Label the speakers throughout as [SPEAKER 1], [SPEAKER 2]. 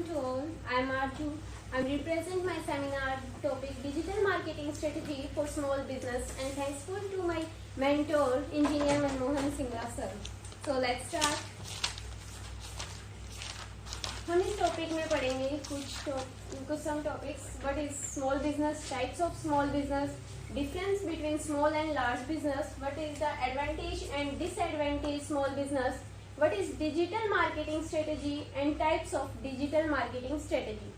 [SPEAKER 1] afternoon to all. I am Arju. I am represent my seminar topic Digital Marketing Strategy for Small Business and thankful to my mentor Engineer Manmohan Singla sir. So let's start. हम इस topic में पढ़ेंगे कुछ some topics. What is small business, types of small business, difference between small and large business, what is the advantage and disadvantage small business, what is digital marketing strategy and types of digital marketing strategy.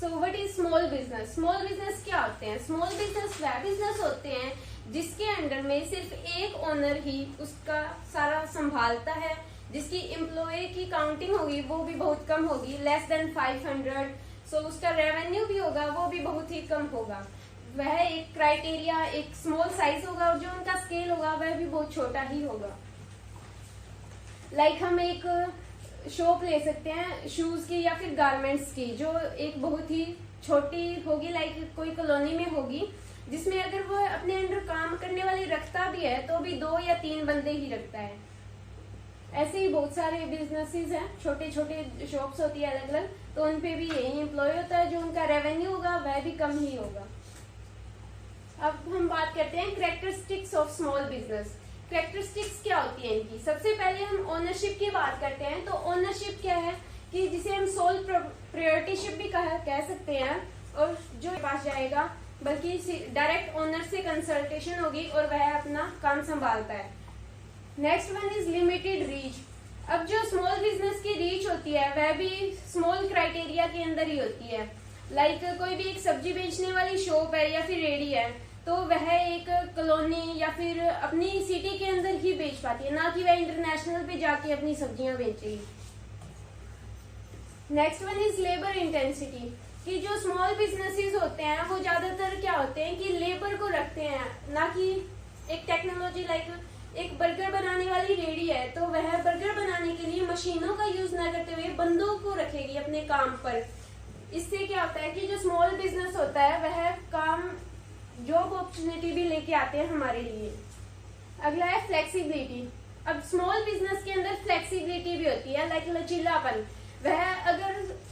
[SPEAKER 1] So what is small business? Small business क्या होते हैं? Small business वह business होते हैं जिसके under में सिर्फ एक ओनर ही उसका सारा संभालता है, जिसकी एम्प्लॉय की काउंटिंग होगी वो भी बहुत कम होगी, लेस देन 500. सो उसका रेवेन्यू भी होगा वो भी बहुत ही कम होगा. वह एक क्राइटेरिया, एक स्मॉल साइज होगा और जो उनका स्केल होगा वह भी बहुत छोटा ही होगा. लाइक हम एक शॉप ले सकते हैं शूज की या फिर गारमेंट्स की, जो एक बहुत ही छोटी होगी, लाइक कोई कॉलोनी में होगी, जिसमें अगर वो अपने अंडर काम करने वाले रखता भी है तो भी 2 या 3 बंदे ही रखता है. ऐसे ही बहुत सारे बिजनेसेस हैं, छोटे छोटे शॉप्स होती है अलग अलग, तो उन पे भी यही एम्प्लॉय होता है, जो उनका रेवेन्यू होगा वह भी कम ही होगा. अब हम बात करते हैं characteristics of small business. Characteristics क्या होती है इनकी? सबसे पहले हम ओनरशिप की बात करते हैं. तो ओनरशिप क्या है कि जिसे हम सोल प्रोप्राइटरशिप भी कह सकते हैं, और जो पास जाएगा बल्कि डायरेक्ट ओनर से कंसल्टेशन होगी और वह अपना काम संभालता है. Next one is limited reach. अब जो स्मॉल बिजनेस की रीच होती है वह भी स्मॉल क्राइटेरिया के अंदर ही होती है. लाइक कोई भी एक सब्जी बेचने वाली शॉप है या फिर रेडी है, तो वह एक कॉलोनी या फिर अपनी सिटी के अंदर ही बेच पाती है, ना कि वह इंटरनेशनल पे जाके अपनी सब्जियां बेचेगी. Next one is labour intensity. कि जो स्मॉल बिजनेसेस होते हैं वो ज्यादातर क्या होते हैं कि लेबर को रखते हैं, ना कि एक टेक्नोलॉजी. लाइक एक बर्गर बनाने वाली रेडी है तो वह बर्गर बनाने के लिए मशीनों का यूज न करते हुए बंदों को रखेगी अपने काम पर. इससे क्या होता है कि जो स्मॉल बिजनेस होता है वह काम जॉब अपॉर्चुनिटी भी लेके आते हैं हमारे लिए. अगला है फ्लेक्सिबिलिटी. अब स्मॉल बिजनेस के अंदर फ्लेक्सिबिलिटी भी होती है, लाइक लचीलापन. वह अगर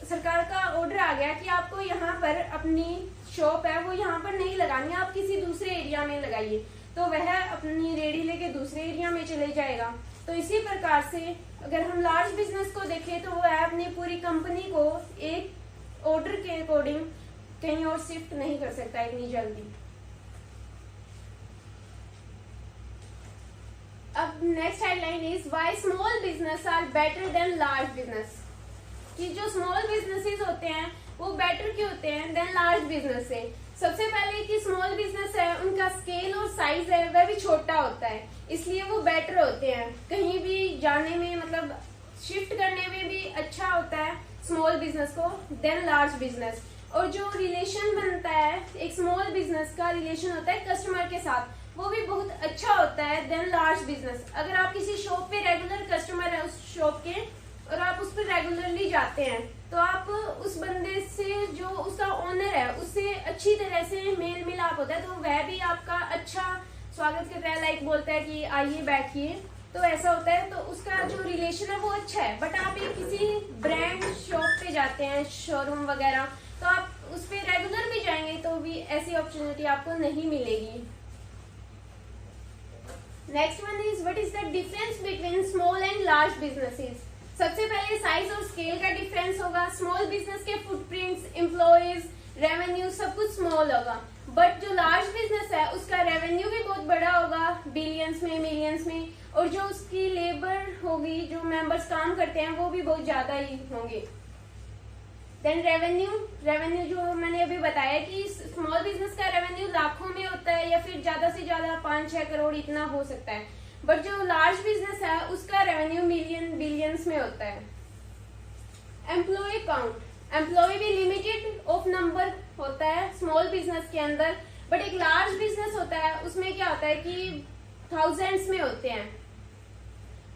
[SPEAKER 1] सरकार का ऑर्डर आ गया कि आपको यहाँ पर अपनी शॉप है वो यहाँ पर नहीं लगानी, आप किसी दूसरे एरिया में लगाइए, तो वह अपनी रेडी लेके दूसरे एरिया में चले जाएगा. तो इसी प्रकार से अगर हम लार्ज बिजनेस को देखें तो वह अपनी पूरी कंपनी को एक ऑर्डर के अकॉर्डिंग कहीं और शिफ्ट नहीं कर सकता इतनी जल्दी. अब next headline is why small business are better than large business. कि जो स्मॉल बिजनेसेस होते हैं वो बेटर क्यों होते हैं देन लार्ज बिजनेस से. सबसे पहले कि स्मॉल बिजनेस है उनका स्केल और साइज है वह भी छोटा होता है, इसलिए वो बेटर होते हैं. कहीं भी जाने में मतलब शिफ्ट करने में भी अच्छा होता है स्मॉल बिजनेस को देन लार्ज बिजनेस. और जो रिलेशन बनता है एक स्मॉल बिजनेस का रिलेशन होता है कस्टमर के साथ, वो भी बहुत अच्छा होता है देन लार्ज बिजनेस. अगर आप किसी शॉप पे रेगुलर कस्टमर है उस शॉप के और आप उस पर रेगुलरली जाते हैं, तो आप उस बंदे से जो उसका ओनर है उससे अच्छी तरह से मेल मिलाप होता है, तो वह भी आपका अच्छा स्वागत करता है, लाइक बोलता है कि आइए बैठिए, तो ऐसा होता है. तो उसका जो रिलेशन है वो अच्छा है. बट आप एक किसी ब्रांड शॉप पे जाते हैं, शोरूम वगैरह, तो आप उस पर रेगुलर भी जाएंगे तो भी ऐसी अपॉर्चुनिटी आपको नहीं मिलेगी. Next one is what is the difference between small and large businesses. सबसे पहले साइज और स्केल का डिफरेंस होगा. स्मॉल बिजनेस के फुटप्रिंट्स, एम्प्लॉयज, रेवेन्यू सब कुछ स्मॉल होगा, बट जो लार्ज बिजनेस है उसका रेवेन्यू भी बहुत बड़ा होगा, बिलियंस में, मिलियंस में, और जो उसकी लेबर होगी, जो मेंबर्स काम करते हैं वो भी बहुत ज्यादा ही होंगे. देन रेवेन्यू जो मैंने अभी बताया कि स्मॉल बिजनेस का रेवेन्यू लाखों में होता है या फिर ज्यादा से ज्यादा 5-6 करोड़ इतना हो सकता है, बट जो लार्ज बिजनेस है उसका रेवेन्यू मिलियन बिलियंस में होता है. Employ count. एम्प्लॉय भी लिमिटेड ऑफ नंबर होता है स्मॉल बिजनेस के अंदर, बट एक लार्ज बिजनेस होता है उसमें क्या होता है कि थाउजेंड्स में होते हैं.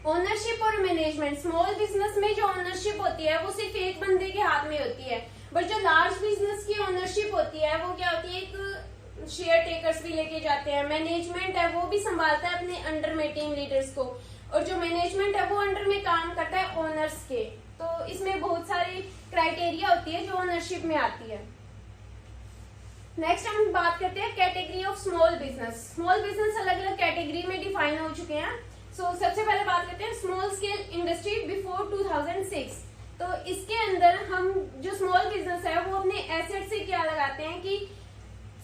[SPEAKER 1] ओनरशिप और मैनेजमेंट. स्मॉल बिजनेस में जो ओनरशिप होती है वो सिर्फ एक बंदे के हाथ में होती है, बट जो लार्ज बिजनेस की ओनरशिप होती है वो क्या होती है, एक शेयर टेकर्स भी लेके जाते हैं, मैनेजमेंट है वो भी संभालता है अपने अंडर में टीम लीडर्स को. और जो मैनेजमेंट है वो अंडर में काम करता है ओनर्स के। तो इसमें बहुत सारी क्राइटेरिया होती है जो ओनरशिप में आती है। नेक्स्ट हम बात करते हैं category of small business. Small business अलग अलग कैटेगरी में डिफाइन हो चुके हैं। सबसे पहले बात करते हैं स्मॉल स्केल इंडस्ट्री बिफोर 2006। तो इसके अंदर हम जो स्मॉल बिजनेस है वो अपने एसेट से क्या लगाते हैं कि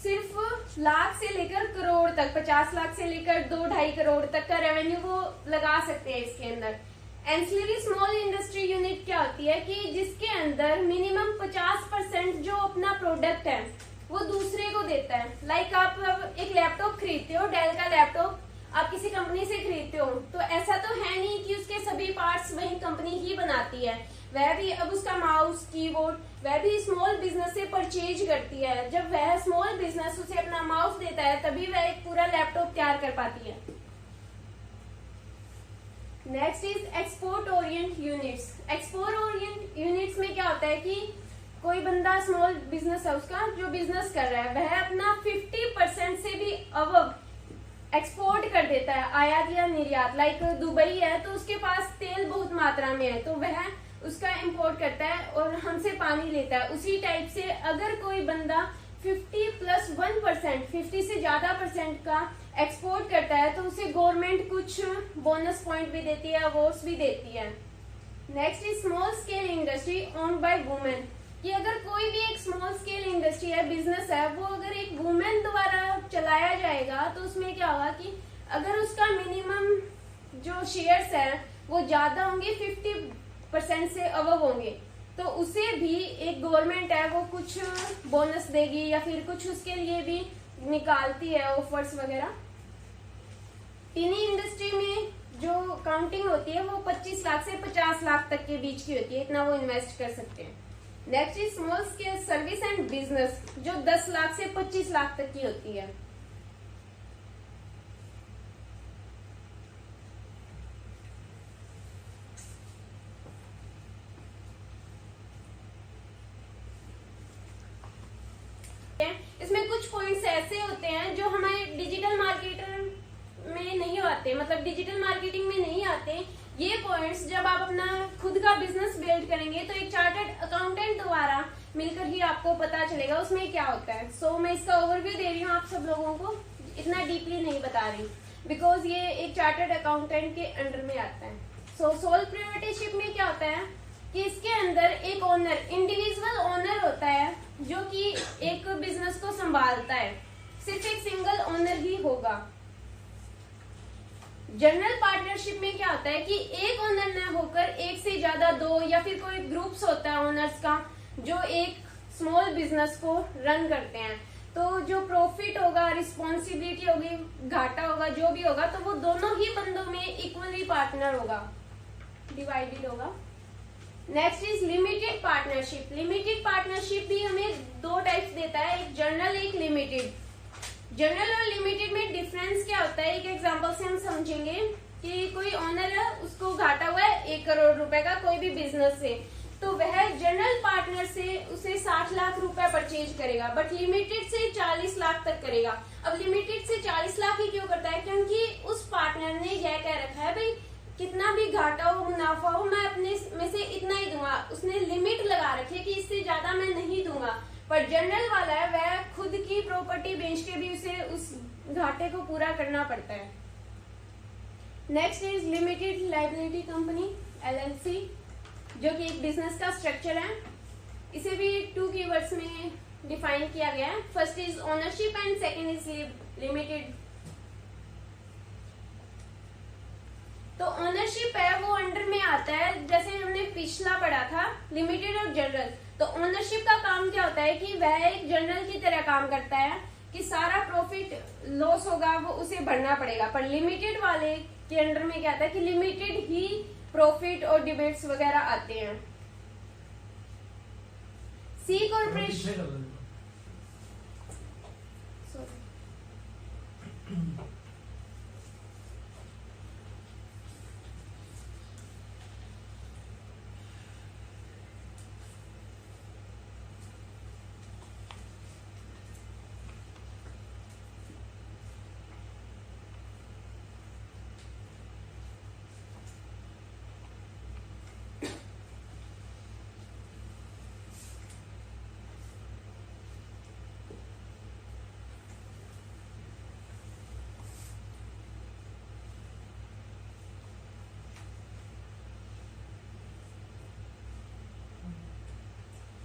[SPEAKER 1] सिर्फ लाख से लेकर करोड़ तक, 50 लाख से लेकर 2-2.5 करोड़ तक का रेवेन्यू वो लगा सकते हैं इसके अंदर। एंसिलरी स्मॉल इंडस्ट्री यूनिट क्या होती है कि जिसके अंदर मिनिमम 50% जो अपना प्रोडक्ट है वो दूसरे को देता है। लाइक आप अब एक लैपटॉप खरीदते हो, डेल का लैपटॉप आप किसी कंपनी से खरीदते हो, तो ऐसा तो है नहीं कि उसके सभी पार्ट्स वही कंपनी ही बनाती है। वह भी अब उसका माउस, कीबोर्ड वह भी स्मॉल बिजनेस से परचेज करती है। जब वह स्मॉल बिजनेस उसे अपना माउस देता है तभी वह एक पूरा लैपटॉप तैयार कर पाती है। Next is export Orient units. Export Orient units में क्या होता है कि कोई बंदा स्मॉल बिजनेस है उसका जो बिजनेस कर रहा है वह अपना 50% से भी अबव एक्सपोर्ट कर देता है, आयात या निर्यात। लाइक दुबई है तो उसके पास तेल बहुत मात्रा में है तो वह उसका इंपोर्ट करता है और हमसे पानी लेता है। उसी टाइप से अगर कोई बंदा 50+1%, 50 से ज्यादा परसेंट का एक्सपोर्ट करता है तो उसे गवर्नमेंट कुछ बोनस पॉइंट भी देती है, अवार्ड्स भी देती है। Next is small scale industry owned by women. कि अगर कोई भी एक स्मॉल स्केल इंडस्ट्री है, बिजनेस है, वो अगर एक वुमेन द्वारा चलाया जाएगा तो उसमें क्या होगा कि अगर उसका मिनिमम जो शेयर्स है वो ज्यादा होंगे, 50% से अबव होंगे, तो उसे भी एक गवर्नमेंट है वो कुछ बोनस देगी या फिर कुछ उसके लिए भी निकालती है ऑफर्स वगैरह। टीनी इंडस्ट्री में जो काउंटिंग होती है वो 25 लाख से 50 लाख तक के बीच की होती है, इतना वो इन्वेस्ट कर सकते हैं। Next is small scale service and business जो 10 लाख से 25 लाख तक की होती है। इसमें कुछ पॉइंट्स ऐसे होते हैं जो हमारे डिजिटल मार्केटर में नहीं आते, मतलब डिजिटल मार्केटिंग में नहीं आते। ये पॉइंट्स जब आप अपना खुद का बिजनेस बिल्ड करेंगे तो एक चार्टर्ड अकाउंटेंट द्वारा मिलकर ही आपको पता चलेगा उसमें क्या होता है। मैं इसका ओवरव्यू दे रही हूँ आप सब लोगों को, इतना डीपली नहीं बता रही बिकॉज ये एक चार्टर्ड अकाउंटेंट के अंडर में आता है। सोल प्रोप्राइटरशिप में क्या होता है कि इसके अंदर एक ओनर, इंडिविजुअल ओनर होता है जो कि एक बिजनेस को संभालता है, सिर्फ एक सिंगल ओनर ही होगा। जनरल पार्टनरशिप में क्या होता है कि एक ओनर न होकर एक से ज्यादा दो या फिर कोई ग्रुप्स होता है ओनर्स का जो एक स्मॉल बिजनेस को रन करते हैं। तो जो प्रॉफिट होगा, रिस्पॉन्सिबिलिटी होगी, घाटा होगा, जो भी होगा, तो वो दोनों ही बंदों में इक्वली पार्टनर होगा, डिवाइडेड होगा। Next is limited partnership. Limited partnership भी हमें दो टाइप्स देता है, एक जनरल एक लिमिटेड। जनरल और लिमिटेड में डिफरेंस क्या होता है, एक एग्जांपल से हम समझेंगे कि कोई ओनर है उसको घाटा हुआ है 1 करोड़ रुपए का कोई भी बिजनेस से, तो वह जनरल पार्टनर से उसे 60 लाख रुपए परचेज करेगा, बट लिमिटेड से 40 लाख तक करेगा। अब लिमिटेड से 40 लाख ही क्यों करता है, क्योंकि उस पार्टनर ने यह कह रखा है भाई कितना भी घाटा हो मुनाफा हो मैं अपने में से इतना ही दूंगा। उसने लिमिट लगा रखी है कि इससे ज्यादा मैं नहीं दूंगा। पर जनरल वाला है वह खुद की प्रॉपर्टी बेच के भी उसे उस घाटे को पूरा करना पड़ता है। Next is limited liability company LLC जो कि एक बिजनेस का स्ट्रक्चर है। इसे भी 2 कीवर्ड्स में डिफाइन किया गया है। First is ownership and second is limited. तो ओनरशिप है वो अंडर में आता है, जैसे हमने पिछला पढ़ा था लिमिटेड और जनरल। तो ओनरशिप का काम क्या होता है कि वह एक जनरल की तरह काम करता है कि सारा प्रॉफिट लॉस होगा वो उसे भरना पड़ेगा। पर लिमिटेड वाले के अंडर में क्या आता है कि लिमिटेड ही प्रॉफिट और डिबेट्स वगैरह आते हैं। C corporation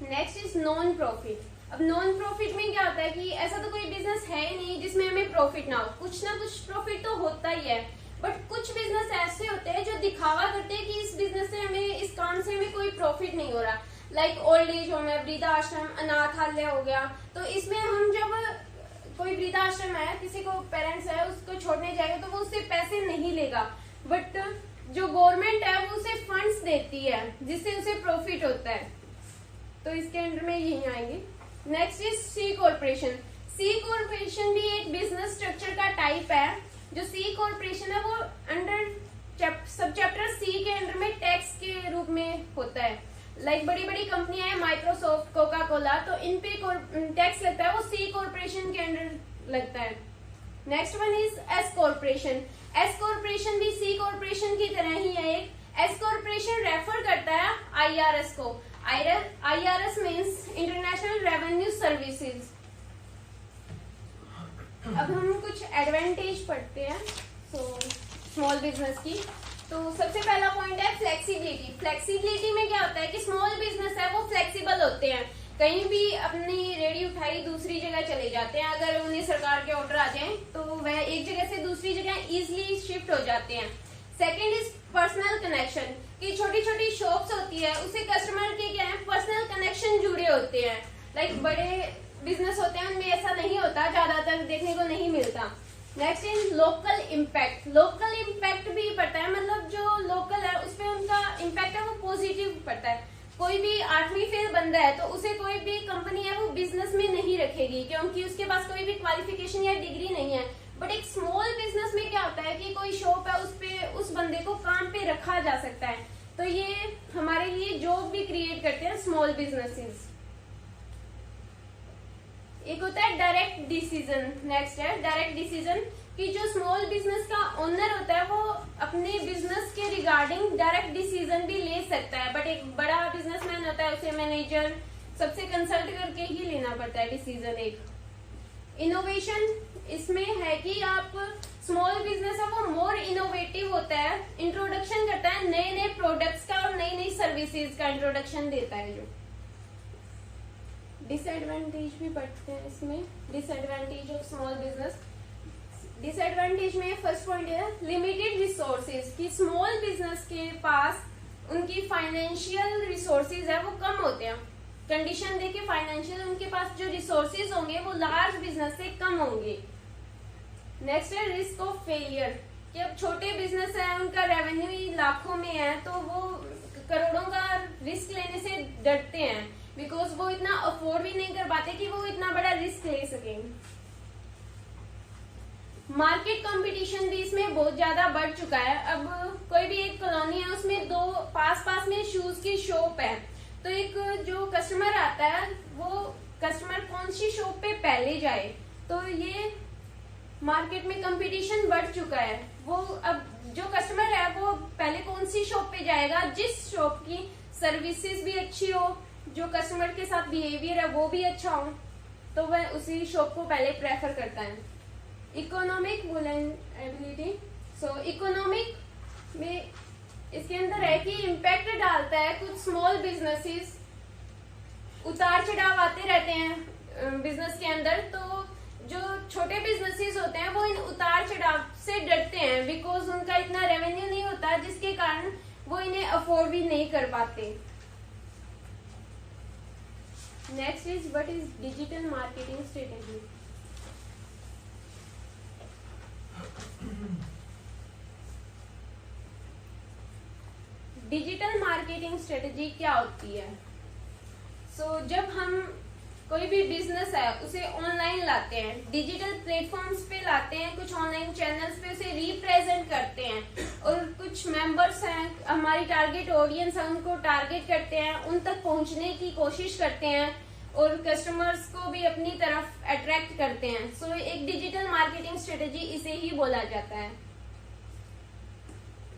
[SPEAKER 1] next is non profit. अब नॉन प्रॉफिट में क्या होता है कि ऐसा तो कोई बिजनेस है ही नहीं जिसमें हमें प्रॉफिट ना हो, कुछ ना कुछ प्रॉफिट तो होता ही है। बट कुछ बिजनेस ऐसे होते हैं जो दिखावा करते हैं कि इस बिजनेस से हमें, इस काम से हमें कोई प्रॉफिट नहीं हो रहा, लाइक ओल्ड एज होम है, वृद्धाश्रम, अनाथालय हो गया। तो इसमें हम जब कोई वृद्धाश्रम है, किसी को पेरेंट्स है उसको छोड़ने जाएगा तो वो उससे पैसे नहीं लेगा, बट जो गवर्नमेंट है वो उसे फंड्स देती है जिससे उसे प्रॉफिट होता है। तो इसके अंडर में यही आएंगे। Next is C corporation. C corporation भी एक बिजनेस स्ट्रक्चर का टाइप है। जो सी कॉर्पोरेशन है वो अंडर सब चैप्टर सी के अंडर में टैक्स के रूप में होता है। लाइक बड़ी बड़ी कंपनियां हैं, माइक्रोसॉफ्ट, कोका कोला, तो इन पे टैक्स लगता है, वो सी कॉर्पोरेशन के अंडर लगता है। Next one is S corporation. S corporation भी सी कॉर्पोरेशन की तरह ही है। एक एस कॉर्पोरेशन रेफर करता है आईआरएस को। IRS means international revenue services. अब हम कुछ एडवांटेज पढ़ते हैं स्मॉल बिजनेस की। तो सबसे पहला पॉइंट है फ्लेक्सिबिलिटी। फ्लेक्सिबिलिटी में क्या होता है कि स्मॉल बिजनेस है वो फ्लेक्सिबल होते हैं, कहीं भी अपनी रेडी उठाई दूसरी जगह चले जाते हैं। अगर उन्हें सरकार के ऑर्डर आ जाएं तो वह एक जगह से दूसरी जगह इजीली शिफ्ट हो जाते हैं। सेकंड इज पर्सनल कनेक्शन, कि छोटी छोटी शॉप्स होती है उससे कस्टमर के क्या है पर्सनल कनेक्शन जुड़े होते हैं। लाइक बड़े बिजनेस होते हैं उनमें ऐसा नहीं होता, ज्यादातर देखने को नहीं मिलता। Next is local impact. Local impact भी पड़ता है, मतलब जो लोकल है उस पर उनका इम्पैक्ट है वो पॉजिटिव पड़ता है। कोई भी 8वीं फेल बंदा है तो उसे कोई भी कंपनी है वो बिजनेस में नहीं रखेगी क्योंकि उसके पास कोई भी क्वालिफिकेशन या डिग्री नहीं है। बट एक स्मॉल बिजनेस में क्या होता है कि कोई शॉप है उस पे उस बंदे को काम पे रखा जा सकता है। तो ये हमारे लिए जॉब भी क्रिएट करते हैं स्मॉल बिजनेसेस। एक होता है डायरेक्ट डिसीजन। नेक्स्ट है डायरेक्ट डिसीजन, कि जो स्मॉल बिजनेस का ओनर होता है वो अपने बिजनेस के रिगार्डिंग डायरेक्ट डिसीजन भी ले सकता है। बट एक बड़ा बिजनेसमैन होता है उसे मैनेजर सबसे कंसल्ट करके ही लेना पड़ता है डिसीजन। एक इनोवेशन इसमें है कि आप स्मॉल बिजनेस है वो मोर इनोवेटिव होता है, इंट्रोडक्शन करता है नए नए प्रोडक्ट्स का और नई नई सर्विसेज का इंट्रोडक्शन देता है। जो डिसएडवांटेज भी पढ़ते हैं इसमें, disadvantage of small business. Disadvantage में फर्स्ट पॉइंट है लिमिटेड रिसोर्सेज, कि स्मॉल बिजनेस के पास उनकी फाइनेंशियल रिसोर्सेज है वो कम होते हैं। कंडीशन देके फाइनेंशियल उनके पास जो रिसोर्सेज होंगे वो लार्ज बिजनेस से कम होंगे। नेक्स्ट है रिस्क ऑफ फेलियर, कि अब छोटे बिजनेस है उनका रेवेन्यू ही लाखों में है तो वो करोड़ों का रिस्क लेने से डरते हैं, बिकॉज वो इतना अफोर्ड भी नहीं कर पाते कि वो इतना बड़ा रिस्क ले सकें। मार्केट कंपटीशन भी इसमें बहुत ज्यादा बढ़ चुका है। अब कोई भी एक कॉलोनी है उसमें दो पास में शूज की शॉप है, तो एक जो कस्टमर आता है वो कस्टमर कौन सी शॉप पे पहले जाए, तो ये मार्केट में कंपटीशन बढ़ चुका है। वो अब जो कस्टमर है वो पहले कौन सी शॉप पे जाएगा जिस शॉप की सर्विसेज भी अच्छी हो, जो कस्टमर के साथ बिहेवियर है वो भी अच्छा हो, तो वह उसी शॉप को पहले प्रेफर करता है। इकोनॉमिक वुलनरेबिलिटी, सो इकोनॉमिक में इसके अंदर है कि इम्पैक्ट डालता है कुछ स्मॉल बिजनेसेस, उतार चढ़ाव आते रहते हैं बिजनेस के अंदर, तो जो छोटे बिजनेसेस होते हैं वो इन उतार चढ़ाव से डरते हैं बिकॉज उनका इतना रेवेन्यू नहीं होता जिसके कारण वो इन्हें अफोर्ड भी नहीं कर पाते। Next is what is digital marketing strategy. Digital marketing strategy क्या होती है? जब हम कोई भी बिजनेस है उसे ऑनलाइन लाते हैं, डिजिटल प्लेटफॉर्म्स पे लाते हैं, कुछ ऑनलाइन चैनल्स पे उसे रिप्रेजेंट करते हैं और कुछ मेंबर्स हैं हमारी टारगेट ऑडियंस है उनको टारगेट करते हैं, उन तक पहुंचने की कोशिश करते हैं और कस्टमर्स को भी अपनी तरफ अट्रैक्ट करते हैं। एक डिजिटल मार्केटिंग स्ट्रेटेजी इसे ही बोला जाता है।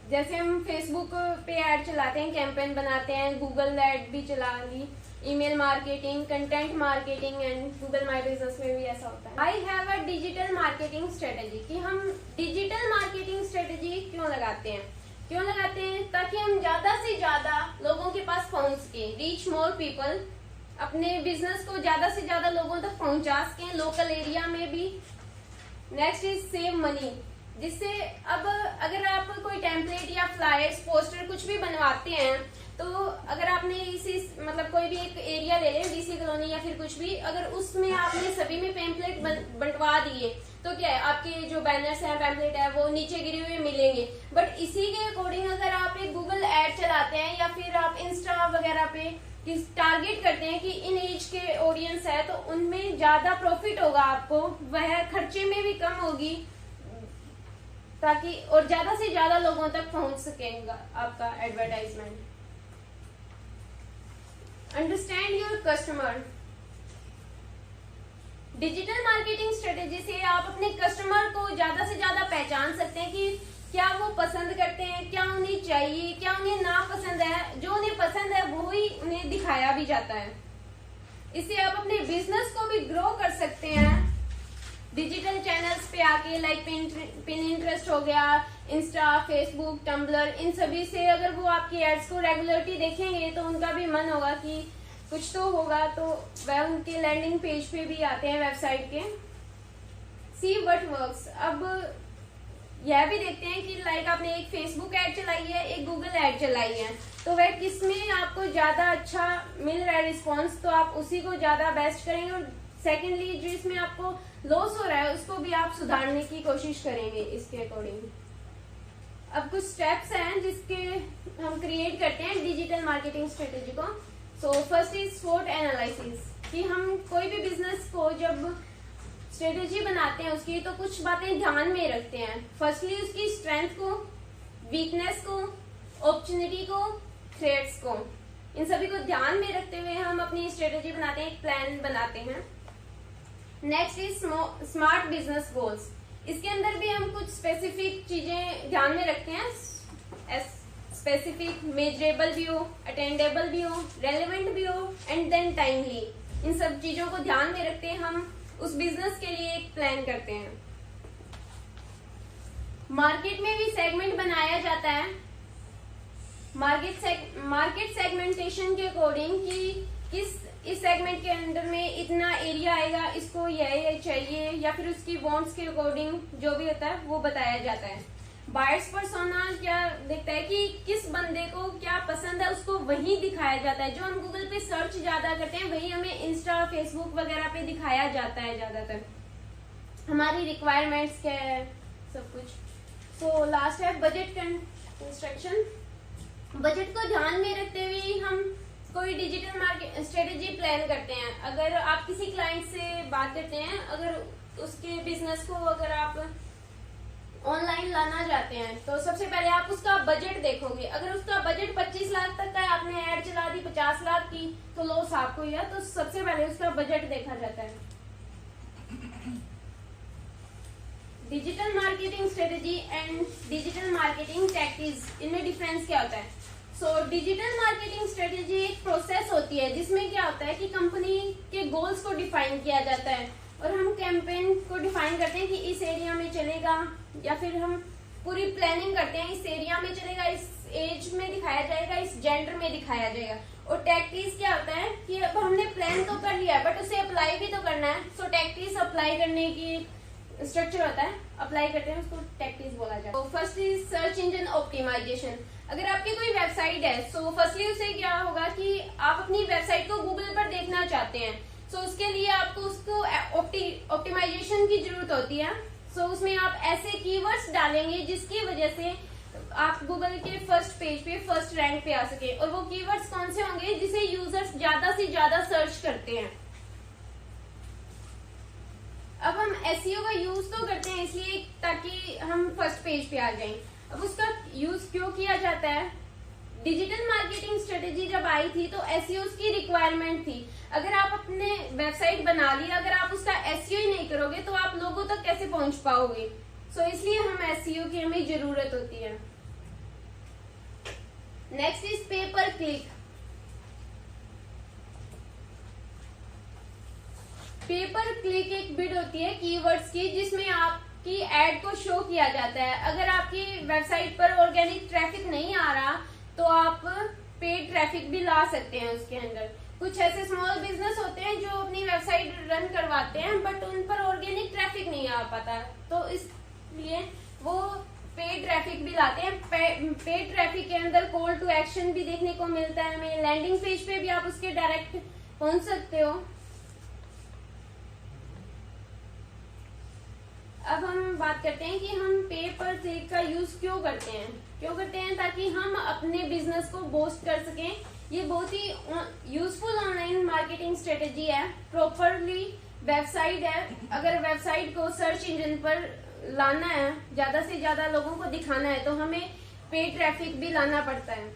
[SPEAKER 1] जैसे हम फेसबुक पे ऐड चलाते हैं, कैंपेन बनाते हैं, गूगल ऐड भी चला ली, email marketing, content marketing and Google my business में भी ऐसा होता है। I have a digital marketing strategy, कि हम डिजिटल मार्केटिंग स्ट्रेटेजी क्यों लगाते हैं? ताकि हम ज्यादा से ज्यादा लोगों के पास पहुंच सके, रीच मोर पीपल, अपने बिजनेस को ज्यादा से ज्यादा लोगों तक पहुंचा सकें, लोकल एरिया में भी। नेक्स्ट इज सेव मनी, जिससे अब अगर आप कोई टेम्पलेट या फ्लायर्स, पोस्टर कुछ भी बनवाते हैं, तो अगर आपने इसी मतलब कोई भी एक एरिया ले लें, डीसी कॉलोनी या फिर कुछ भी, अगर उसमें आपने सभी में पेम्पलेट बंटवा दिए तो क्या है, आपके जो बैनर्स हैं, पैम्पलेट है, वो नीचे गिरे हुए मिलेंगे। बट इसी के अकॉर्डिंग अगर आप एक गूगल एड चलाते हैं या फिर आप इंस्टा वगैरह पे टारगेट करते हैं कि इन एज के ऑडियंस है, तो उनमें ज्यादा प्रॉफिट होगा आपको, वह खर्चे में भी कम होगी, ताकि और ज्यादा से ज्यादा लोगों तक पहुंच सकेगा आपका advertisement. Understand your customer. Digital marketing strategy से आप अपने कस्टमर को ज्यादा से ज्यादा पहचान सकते हैं कि क्या वो पसंद करते हैं, क्या उन्हें चाहिए, क्या उन्हें ना पसंद है। जो उन्हें पसंद है वो ही उन्हें दिखाया भी जाता है। इससे आप अपने बिजनेस को भी ग्रो कर सकते हैं डिजिटल चैनल्स पे आके, लाइक पिनिंटरेस्ट हो गया, इंस्टा, फेसबुक, टम्बलर, इन सभी से अगर वो आपकी एड्स को रेगुलरली देखेंगे तो उनका भी मन होगा कि कुछ तो होगा, तो वह उनके लैंडिंग पेज पे भी आते हैं वेबसाइट के। See what works. अब यह भी देखते हैं कि लाइक आपने एक फेसबुक ऐड चलाई है, एक गूगल ऐड चलाई है, तो वह किसमें आपको ज्यादा अच्छा मिल रहा है रिस्पॉन्स, तो आप उसी को ज्यादा बेस्ट करेंगे। और सेकेंडली जिसमें आपको लॉस हो रहा है उसको भी आप सुधारने की कोशिश करेंगे इसके अकॉर्डिंग। अब कुछ स्टेप्स हैं जिसके हम क्रिएट करते हैं डिजिटल मार्केटिंग स्ट्रेटेजी को। सो फर्स्ट इज स्वॉट एनालिसिस, कि हम कोई भी बिजनेस को जब स्ट्रेटेजी बनाते हैं उसकी, तो कुछ बातें ध्यान में रखते हैं। फर्स्टली उसकी स्ट्रेंथ को, वीकनेस को, अपॉर्चुनिटी को, थ्रेट्स को, इन सभी को ध्यान में रखते हुए हम अपनी स्ट्रेटेजी बनाते हैं, एक प्लान बनाते हैं। Next is smart business goals. इसके अंदर भी हम कुछ स्पेसिफिक चीजें ध्यान में रखते हैं, स्पेसिफिक, मेजरेबल भी हो, अटेंडेबल भी हो, रेलेवेंट भी हो, एंड देन टाइमली। इन सब चीजों को ध्यान में रखते हैं हम उस बिजनेस के लिए एक प्लान करते हैं। मार्केट में भी सेगमेंट बनाया जाता है, मार्केट सेगमेंटेशन के अकॉर्डिंग कि इस सेगमेंट के अंदर में इतना एरिया आएगा, इसको यह चाहिए, या फिर उसकी वांट्स के अकॉर्डिंग जो भी होता है वो बताया जाता है। बायर्स पर्सोना क्या देखता है कि किस बंदे को क्या पसंद है, उसको वही दिखाया जाता है। जो हम गूगल पे सर्च ज्यादा करते हैं वही हमें इंस्टा, फेसबुक वगैरह पे दिखाया जाता है ज्यादातर। हमारी रिक्वायरमेंट्स क्या है, सब कुछ। सो लास्ट है बजट कंस्ट्रक्शन। बजट को ध्यान में रखते हुए हम कोई डिजिटल मार्केट स्ट्रेटेजी प्लान करते हैं। अगर आप किसी क्लाइंट से बात करते हैं, अगर उसके बिजनेस को अगर आप ऑनलाइन लाना चाहते हैं, तो सबसे पहले आप उसका बजट देखोगे। अगर उसका बजट 25 लाख तक का है, आपने ऐड चला दी 50 लाख की, तो लॉस आपको ही है। तो सबसे पहले उसका बजट देखा जाता है। Digital marketing strategy and digital marketing tactics, इनमें डिफरेंस क्या होता है? डिजिटल मार्केटिंग स्ट्रेटेजी एक प्रोसेस होती है जिसमें क्या होता है कि कंपनी के गोल्स को डिफाइन किया जाता है, और हम कैंपेन को डिफाइन करते हैं कि इस एरिया में चलेगा, या फिर हम पूरी प्लानिंग करते हैं इस एरिया में चलेगा, इस एज में दिखाया जाएगा, इस जेंडर में दिखाया जाएगा। और टैक्टिक्स क्या होता है कि अब हमने प्लान तो कर लिया है बट उसे अप्लाई भी तो करना है। टैक्टिक्स अप्लाई करने की स्ट्रक्चर होता है, अप्लाई करते हैं, उसको टैक्टिक्स बोला जाता है। First is search engine optimisation. अगर आपकी कोई वेबसाइट है, फर्स्टली उसे क्या होगा कि आप अपनी वेबसाइट को गूगल पर देखना चाहते हैं, उसके लिए आपको उसको ऑप्टिमाइजेशन की जरूरत होती है। उसमें आप ऐसे कीवर्ड्स डालेंगे जिसकी वजह से आप गूगल के फर्स्ट पेज पे, फर्स्ट रैंक पे आ सके। और वो कीवर्ड्स कौन से होंगे जिसे यूजर्स ज्यादा से ज्यादा सर्च करते हैं। अब हम एसईओ का यूज तो करते हैं इसलिए ताकि हम फर्स्ट पेज पे आ जाएं। अब उसका यूज क्यों किया जाता है? डिजिटल मार्केटिंग स्ट्रेटेजी जब आई थी तो एसईओ की रिक्वायरमेंट थी। अगर आप अपने वेबसाइट बना ली, अगर आप उसका एसईओ ही नहीं करोगे तो आप लोगों तक कैसे पहुंच पाओगे? इसलिए हम एसईओ की हमें जरूरत होती है। नेक्स्ट इज पे पर क्लिक। पे पर क्लिक एक बिड होती है कीवर्ड्स की जिसमें आपकी एड को शो किया जाता है। अगर आपकी वेबसाइट पर ऑर्गेनिक ट्रैफिक नहीं आ रहा तो आप पेड ट्रैफिक भी ला सकते हैं उसके अंदर। कुछ ऐसे स्मॉल बिजनेस होते हैं जो अपनी वेबसाइट रन करवाते हैं बट उन पर ऑर्गेनिक ट्रैफिक नहीं आ पाता, तो इसलिए वो पेड ट्रैफिक भी लाते हैं। पेड ट्रैफिक के अंदर कॉल टू एक्शन भी देखने को मिलता है हमें, लैंडिंग पेज पे भी आप उसके डायरेक्ट पहुंच सकते हो। अब हम बात करते हैं कि हम पे पर क्लिक का यूज क्यों करते हैं, ताकि हम अपने बिजनेस को बूस्ट कर सकें। ये बहुत ही यूजफुल ऑनलाइन मार्केटिंग स्ट्रेटेजी है। प्रॉपरली वेबसाइट है, अगर वेबसाइट को सर्च इंजन पर लाना है, ज्यादा से ज्यादा लोगों को दिखाना है, तो हमें पेड ट्रैफिक भी लाना पड़ता है।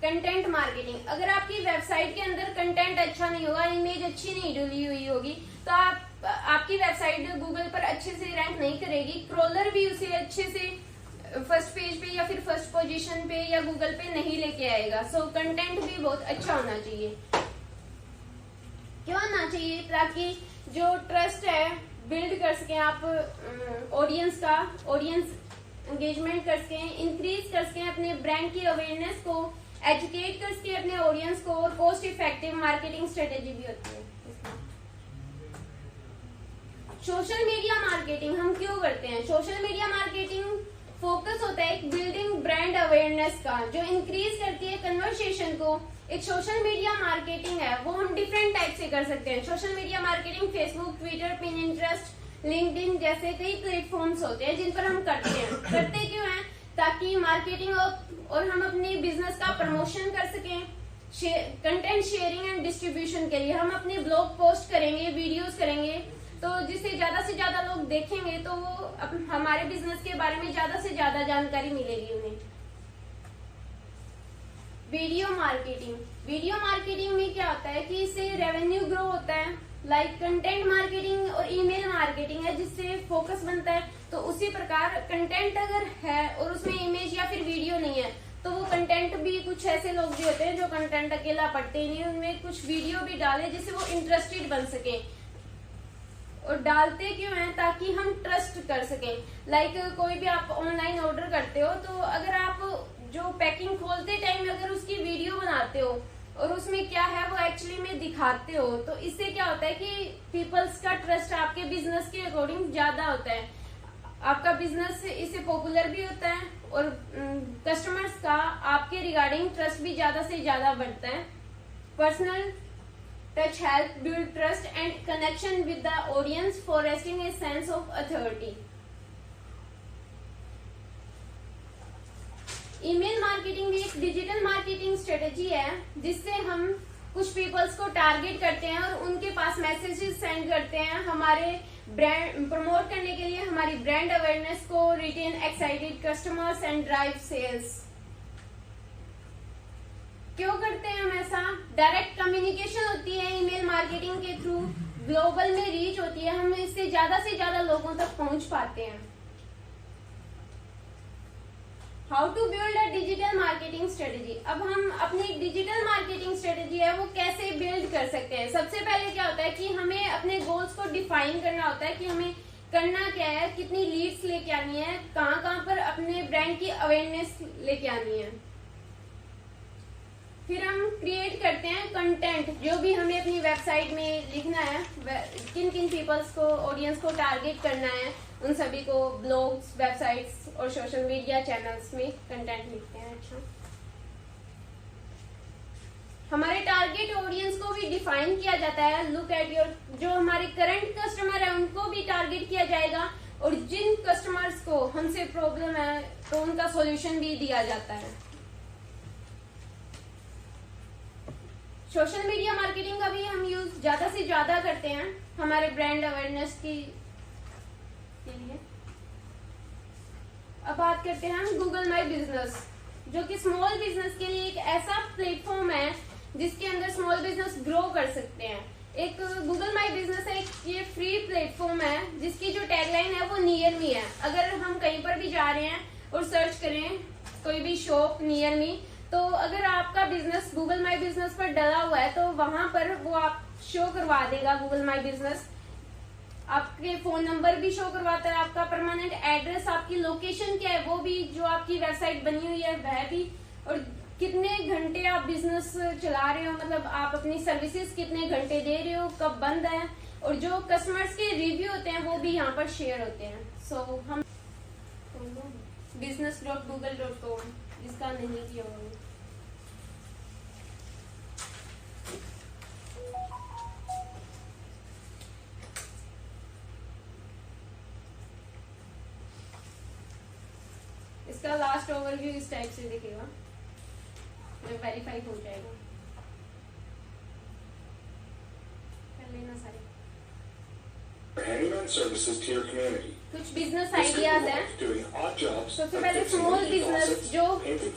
[SPEAKER 1] कंटेंट मार्केटिंग, अगर आपकी वेबसाइट के अंदर कंटेंट अच्छा नहीं होगा, इमेज अच्छी नहीं डली हुई होगी, तो आपकी वेबसाइट गूगल पर अच्छे से रैंक नहीं करेगी। क्रॉलर भी उसे अच्छे से फर्स्ट पेज पे या फिर फर्स्ट पोजीशन पे या गूगल पे नहीं लेके आएगा। सो कंटेंट भी बहुत अच्छा होना चाहिए। क्यों होना चाहिए? ताकि जो ट्रस्ट है बिल्ड कर सकें आप, ऑडियंस एंगेजमेंट कर सकें, इंक्रीज कर सकें अपने ब्रांड की अवेयरनेस को, एजुकेट कर सकें अपने ऑडियंस को, और कॉस्ट इफेक्टिव मार्केटिंग स्ट्रेटेजी भी होती है। सोशल मीडिया मार्केटिंग हम क्यों करते हैं? सोशल मीडिया मार्केटिंग फोकस होता है एक बिल्डिंग ब्रांड अवेयरनेस का, जो इंक्रीज करती है कन्वर्सेशन को। एक सोशल मीडिया मार्केटिंग है वो हम डिफरेंट टाइप से कर सकते हैं। Social media marketing Facebook, Twitter, Pinterest, LinkedIn जैसे कई प्लेटफॉर्म्स होते हैं जिन पर हम करते क्यों हैं? ताकि मार्केटिंग और हम अपनी बिजनेस का प्रमोशन कर सकें। कंटेंट शेयरिंग एंड डिस्ट्रीब्यूशन के लिए हम अपने ब्लॉग पोस्ट करेंगे, वीडियोस करेंगे, तो जिससे ज्यादा से ज्यादा लोग देखेंगे तो वो हमारे बिजनेस के बारे में ज्यादा से ज्यादा जानकारी मिलेगी उन्हें। वीडियो मार्केटिंग में क्या होता है कि इससे रेवेन्यू ग्रो होता है। लाइक कंटेंट मार्केटिंग और ईमेल मार्केटिंग है जिससे फोकस बनता है। तो उसी प्रकार कंटेंट अगर है और उसमें इमेज या फिर वीडियो नहीं है, तो वो कंटेंट भी, कुछ ऐसे लोग भी होते हैं जो कंटेंट अकेला पढ़ते ही नहीं, उनमें कुछ वीडियो भी डाले जिससे वो इंटरेस्टेड बन सके। और डालते क्यों हैं? ताकि हम ट्रस्ट कर सकें। लाइक कोई भी आप ऑनलाइन ऑर्डर करते हो, तो अगर आप जो पैकिंग खोलते टाइम अगर उसकी वीडियो बनाते हो और उसमें क्या है वो एक्चुअली में दिखाते हो, तो इससे क्या होता है कि पीपल्स का ट्रस्ट आपके बिजनेस के अकॉर्डिंग ज्यादा होता है, आपका बिजनेस इससे पॉपुलर भी होता है और कस्टमर्स का आपके रिगार्डिंग ट्रस्ट भी ज्यादा से ज्यादा बढ़ता है। Personal touch help build trust and connection with the audience, foresting a sense of authority. Email marketing भी एक डिजिटल मार्केटिंग स्ट्रेटेजी है जिससे हम कुछ पीपल्स को टारगेट करते हैं और उनके पास मैसेजेस सेंड करते हैं हमारे ब्रांड प्रमोट करने के लिए, हमारी ब्रांड अवेयरनेस को, retain excited customers and drive sales. क्यों करते हैं हम ऐसा? डायरेक्ट कम्युनिकेशन होती है ईमेल मार्केटिंग के थ्रू, ग्लोबल में रीच होती है, हम इससे ज्यादा से ज्यादा लोगों तक पहुंच पाते हैं। How to build a digital marketing strategy. अब हम अपनी डिजिटल मार्केटिंग स्ट्रेटेजी है वो कैसे बिल्ड कर सकते हैं? सबसे पहले क्या होता है कि हमें अपने गोल्स को डिफाइन करना होता है कि हमें करना क्या है, कितनी लीड्स लेके आनी है, कहाँ पर अपने ब्रांड की अवेयरनेस लेके आनी है। फिर हम क्रिएट करते हैं कंटेंट, जो भी हमें अपनी वेबसाइट में लिखना है, किन किन पीपल्स को, ऑडियंस को टारगेट करना है, उन सभी को ब्लॉग्स, वेबसाइट्स और सोशल मीडिया चैनल्स में कंटेंट लिखते हैं। अच्छा, हमारे टारगेट ऑडियंस को भी डिफाइन किया जाता है। लुक एट योर, जो हमारे करंट कस्टमर है उनको भी टारगेट किया जाएगा और जिन कस्टमर्स को हमसे प्रॉब्लम है तो उनका सॉल्यूशन भी दिया जाता है। सोशल मीडिया मार्केटिंग का भी हम यूज ज्यादा से ज्यादा करते हैं हमारे ब्रांड अवेयरनेस के लिए। अब बात करते हैं हम गूगल माई बिजनेस, जो कि स्मॉल बिजनेस के लिए एक ऐसा प्लेटफॉर्म है जिसके अंदर स्मॉल बिजनेस ग्रो कर सकते हैं। एक गूगल माई बिजनेस है, ये फ्री प्लेटफॉर्म है जिसकी जो टैगलाइन है वो नियर मी है। अगर हम कहीं पर भी जा रहे हैं और सर्च करें कोई भी शॉप नियर मी, तो अगर आपका बिजनेस गूगल माई बिजनेस पर डला हुआ है तो वहां पर वो आप शो करवा देगा। गूगल माई बिजनेस आपके फोन नंबर भी शो करवाता है, आपका परमानेंट एड्रेस, आपकी लोकेशन क्या है वो भी, जो आपकी वेबसाइट बनी हुई है वह भी, और कितने घंटे आप बिजनेस चला रहे हो, मतलब आप अपनी सर्विसेज कितने घंटे दे रहे हो, कब बंद है, और जो कस्टमर्स के रिव्यू होते हैं वो भी यहाँ पर शेयर होते हैं। सो हम business.google.com इसका नहीं किया हुआ। इसका लास्ट ओवरव्यू इस टाइप से दिखेगा जब वेरीफाई हो जाएगा। कर लेना सारे।
[SPEAKER 2] Handyman services to your community.
[SPEAKER 1] कुछ बिजनेस आइडियाज हैं। सबसे पहले स्मॉल बिजनेस जो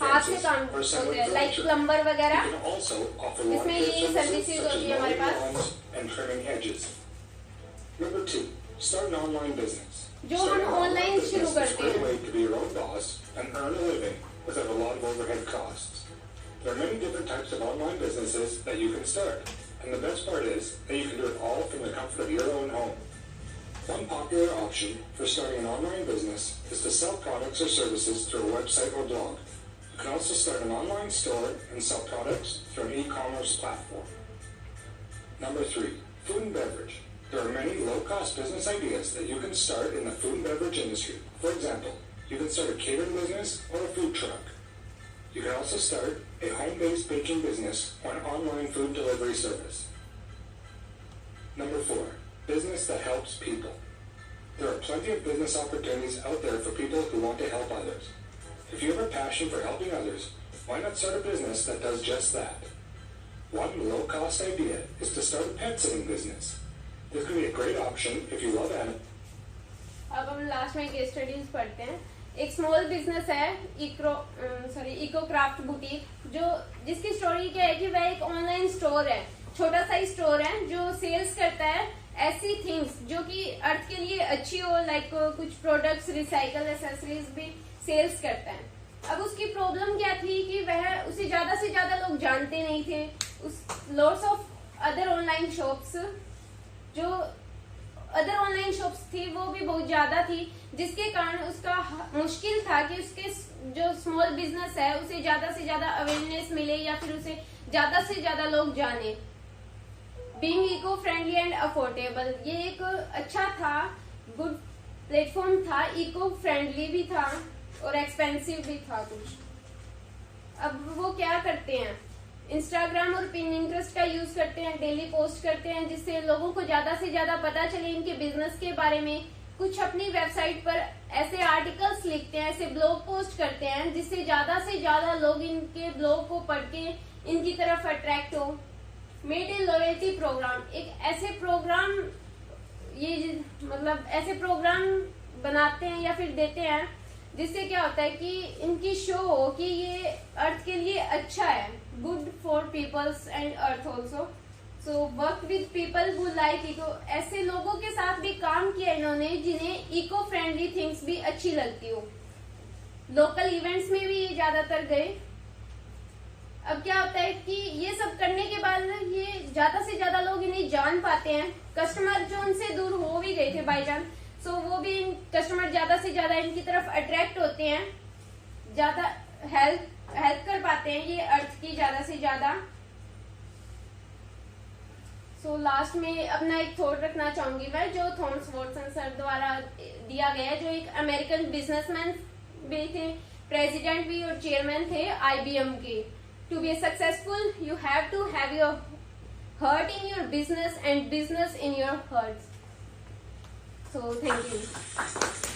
[SPEAKER 1] हाथ से काम होते हैं, लाइक प्लम्बर वगैरह, इसमें ये सर्विसेज होती है हमारे पास।
[SPEAKER 2] Number 2, start an online business.
[SPEAKER 1] जो हम ऑनलाइन शुरू करते हैं।
[SPEAKER 2] way to be your own boss and earn a living without a lot of overhead costs. There are many different types of online businesses that you can start, and the best part is that you can do it all from the comfort of your own home. One popular option for starting an online business is to sell products or services through a website or blog. You can also start an online store and sell products through an e-commerce platform. Number 3, food and beverage. There are many low-cost business ideas that you can start in the food and beverage industry. For example, you can start a catering business or a food truck. You can also start a home-based baking business or an online food delivery service. Number 4, business that helps people. There are plenty of business opportunities out there for people who want to help others. If you have a passion for helping others, why not start a business that does just that? One low-cost idea is to start a pet sitting business. This could be a great option if you love animals.
[SPEAKER 1] अब हम last में case studies पढ़ते हैं। एक small business है eco craft boutique, जो जिसकी story क्या है कि वह एक ऑनलाइन स्टोर है, छोटा सा ही स्टोर है जो सेल्स करता है ऐसी थिंग्स जो कि अर्थ के लिए अच्छी हो, लाइक कुछ प्रोडक्ट्स, रिसाइकल एसेसरीज भी सेल्स करता है। अब उसकी प्रॉब्लम क्या थी कि वह उसे ज्यादा से ज्यादा लोग जानते नहीं थे। उस lots of other online shops जो अदर ऑनलाइन शॉप्स थी वो भी बहुत ज्यादा थी, जिसके कारण उसका मुश्किल था कि उसके जो स्मॉल बिजनेस है उसे ज्यादा से ज्यादा अवेयरनेस मिले या फिर उसे ज्यादा से ज्यादा लोग जाने। Being eco friendly and affordable, ये एक अच्छा था, गुड प्लेटफॉर्म था, इको फ्रेंडली भी था और एक्सपेंसिव भी था कुछ। अब वो क्या करते हैं, इंस्टाग्राम और पिनिंटरेस्ट का यूज करते हैं, डेली पोस्ट करते हैं जिससे लोगों को ज्यादा से ज्यादा पता चले इनके बिजनेस के बारे में। कुछ अपनी वेबसाइट पर ऐसे आर्टिकल्स लिखते हैं, ऐसे ब्लॉग पोस्ट करते हैं जिससे ज्यादा से ज्यादा लोग इनके ब्लॉग को पढ़ के इनकी तरफ अट्रैक्ट हो। मेड ए लॉयल्टी प्रोग्राम, एक ऐसे प्रोग्राम ये मतलब ऐसे प्रोग्राम बनाते हैं या फिर देते हैं जिससे क्या होता है कि इनकी शो हो कि ये अर्थ के लिए अच्छा है, good for peoples and earth also. So work with people who like eco, ऐसे लोगों के साथ भी काम किया इन्होंने जिन्हें इको फ्रेंडली थिंग्स भी अच्छी लगती हो। लोकल इवेंट्स में भी ये ज्यादातर गए। अब क्या होता है कि ये सब करने के बाद ये ज्यादा से ज्यादा लोग इन्हें जान पाते हैं। कस्टमर जो उनसे दूर हो भी गए थे बाई चांस, सो वो भी कस्टमर ज्यादा से ज्यादा इनकी तरफ अट्रैक्ट होते हैं, ज्यादा हेल्प कर पाते हैं ये अर्थ की ज्यादा से ज्यादा। सो लास्ट में अपना एक थॉट रखना चाहूंगी मैं, जो थॉमस वॉटसन सर द्वारा दिया गया, जो एक अमेरिकन बिजनेसमैन भी थे, प्रेसिडेंट भी और चेयरमैन थे IBM के। To be successful, you have to have your heart in your business and business in your heart. So, thank you.